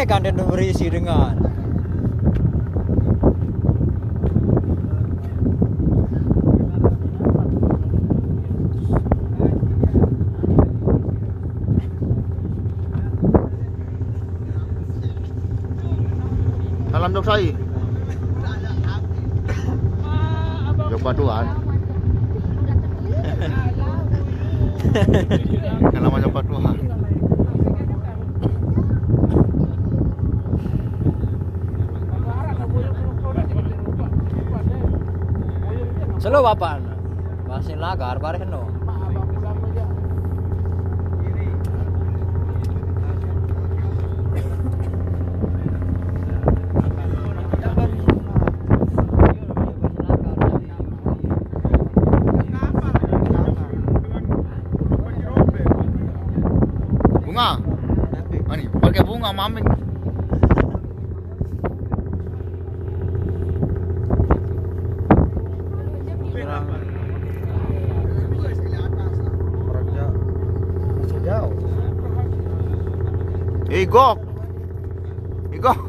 kan dan berisi dengan Salam Jok Sai. Jok Patuhan. Yang namanya Patuhan. selo bapak masih lagar bareng no. Bunga. Ani, pakai bunga mami. Igok. Igok.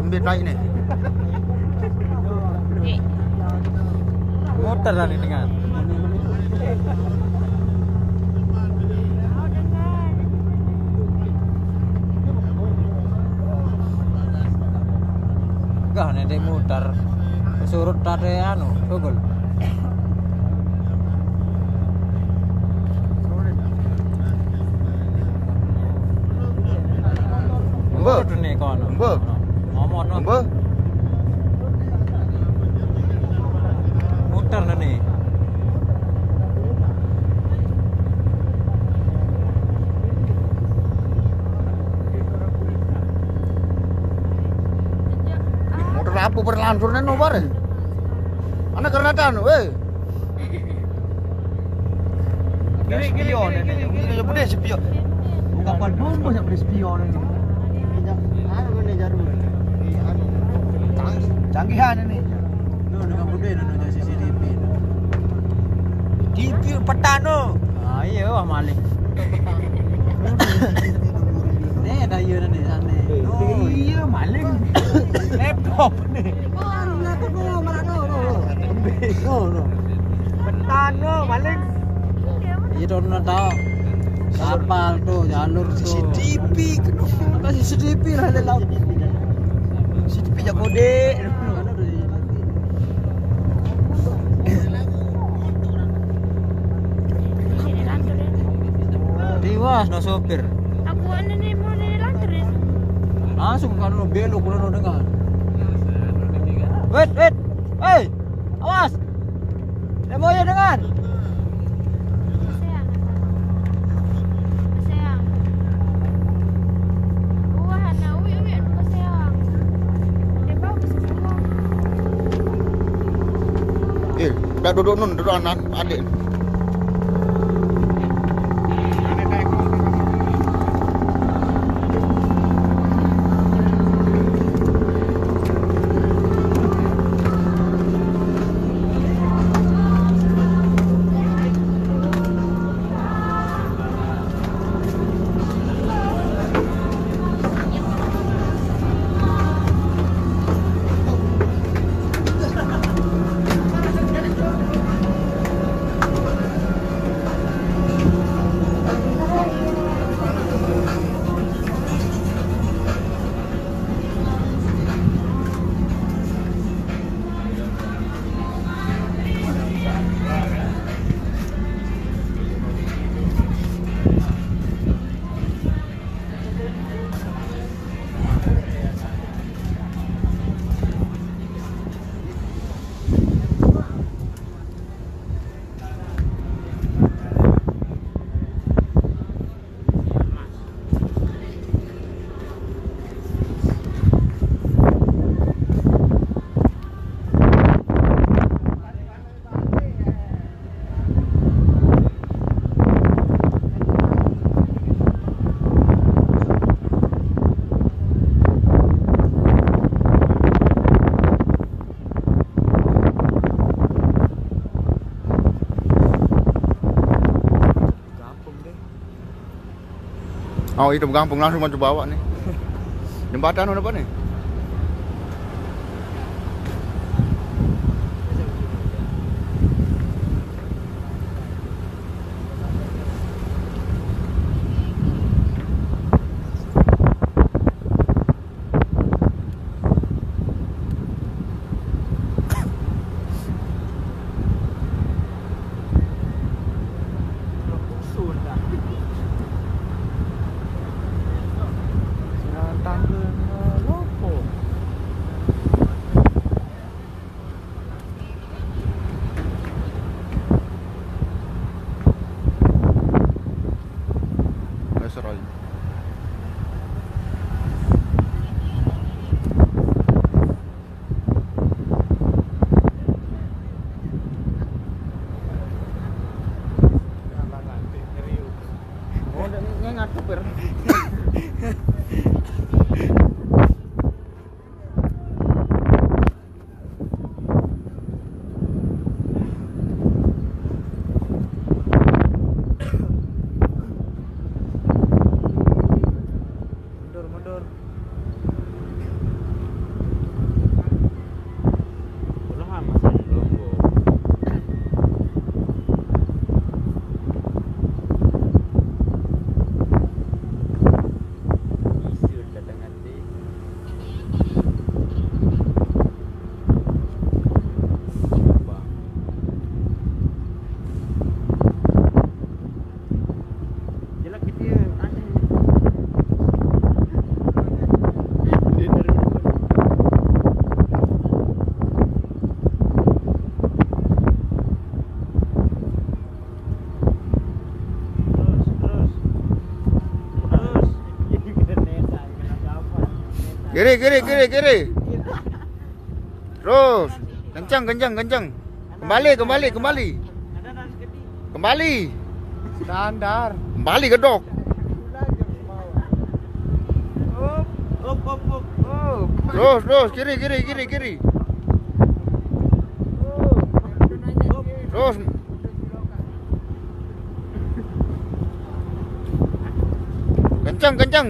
Mbak naik nih. Motor lah ini kan. Enggak nih motor. Surut tadi anu, sugul. Mbak, nih kono. Mbak. Ngomong no. Mbak. Muter nih. Motor apa berlangsungnya no bare? Anak kerenatan, weh. Spion ini. Ya bude spion. Kapan bombo sampai spion ini. Canggihan ini. No, dengan bude no CCTV. TV petan no. Ah iya wah maling. Nih ada iya nih sana. Oh iya maling. Laptop nih. No. Petan no maling. Iya dono tahu. Kapal tuh jalur CCTV. Kenapa CCTV lah ada laut. CCTV ya kode. Diwas no sopir. Aku nih mau lancar ya. Langsung kan lo belok lo dengar. Wait. Hey. Awas. Demo ya dengan. Sayang. Wah, nah uwi aku sayang. Dia bagus semua. Udah duduk nun, duduk anak adik. Oh, hidup kampung langsung mau bawa nih. Jembatan apa nih? Kiri. Terus, kencang. Kembali. Standar. Kembali gedok. Terus, kiri. Terus. Kencang.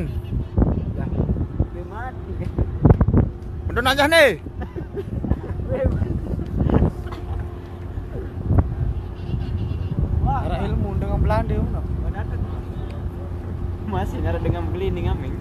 Udah nanya nih. Ada ilmu dengan Belanda uno. Masih ada dengan beli nih ngaming.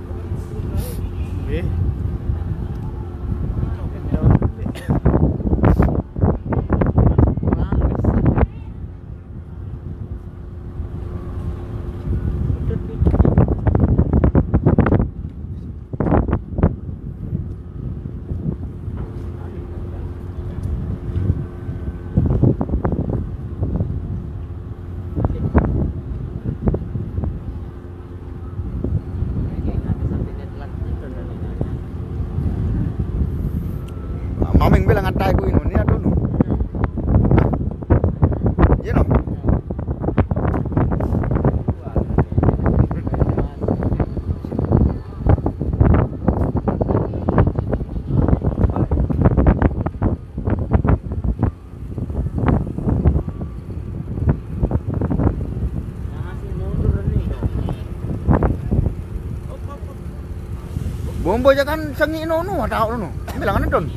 Maming bilang atai ku ini ada nu. Iya no. Bombo aja kan sengi no tahu no. Bilang ana don.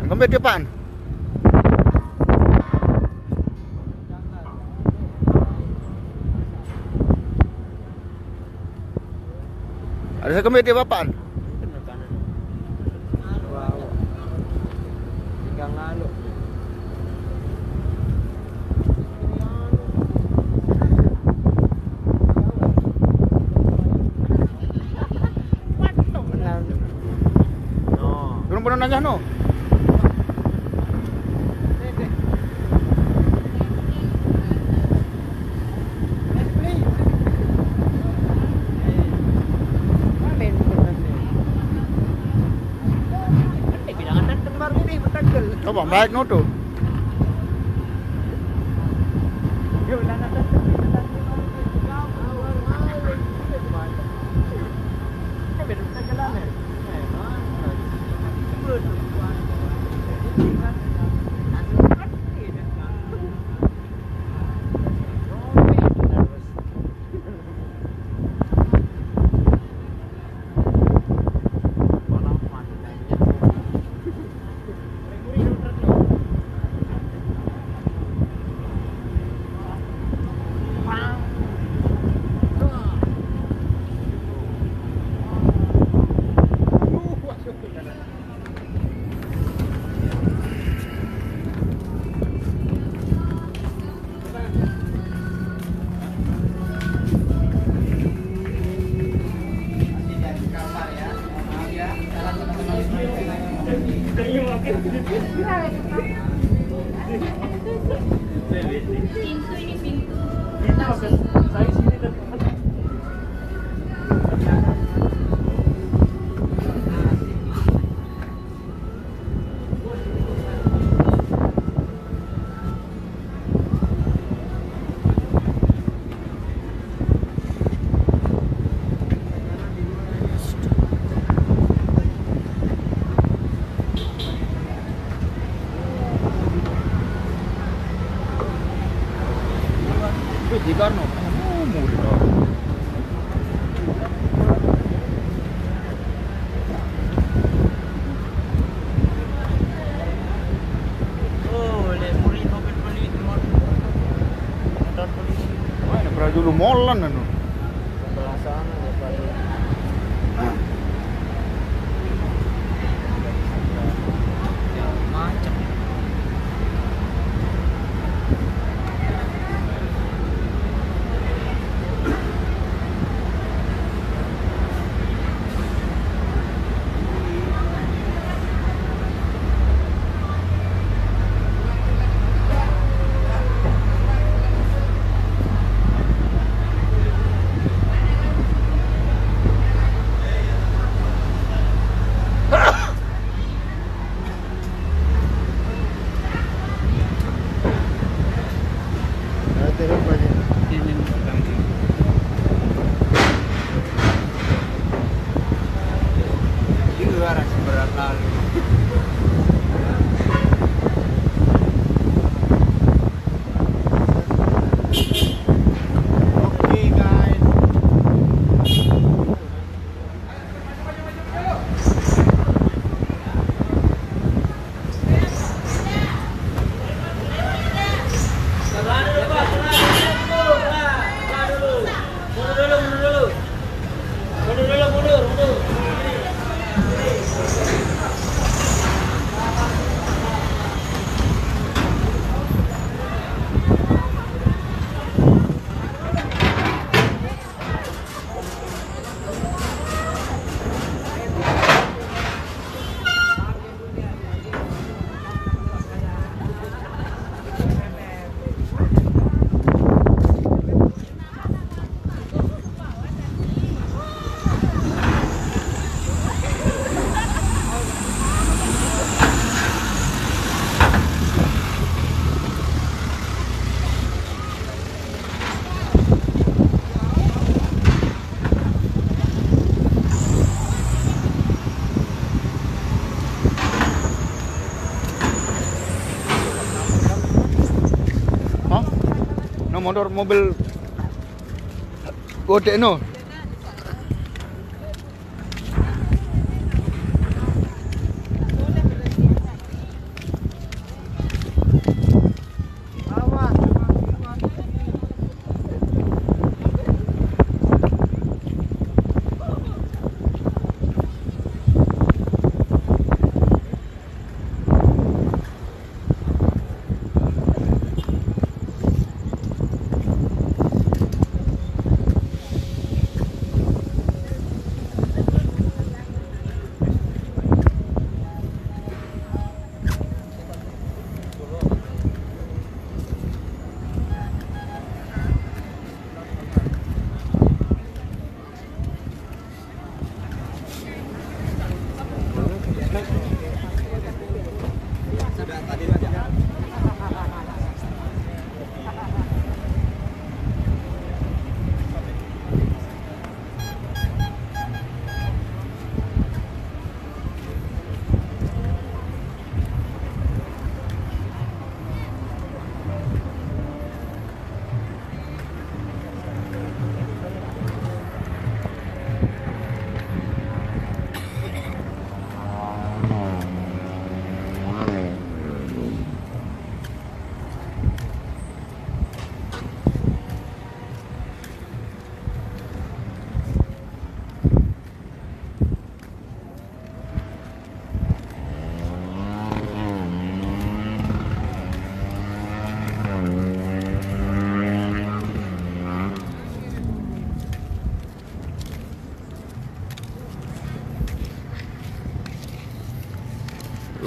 Sampai depan. Ada kembali di depan. Tinggal lalu. Belum pernah nanya no. Coba baik no tuh. Pintu ini pintu. Di Karno. Oh, murah. Oh, le muri mobil polisi, motor polisi. Wah, ini pernah dulu molan anu. Sebelah sana ya Pak. Ya macam. Motor mobil gede no.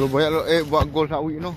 Lu banyak lo buat gol sawi no.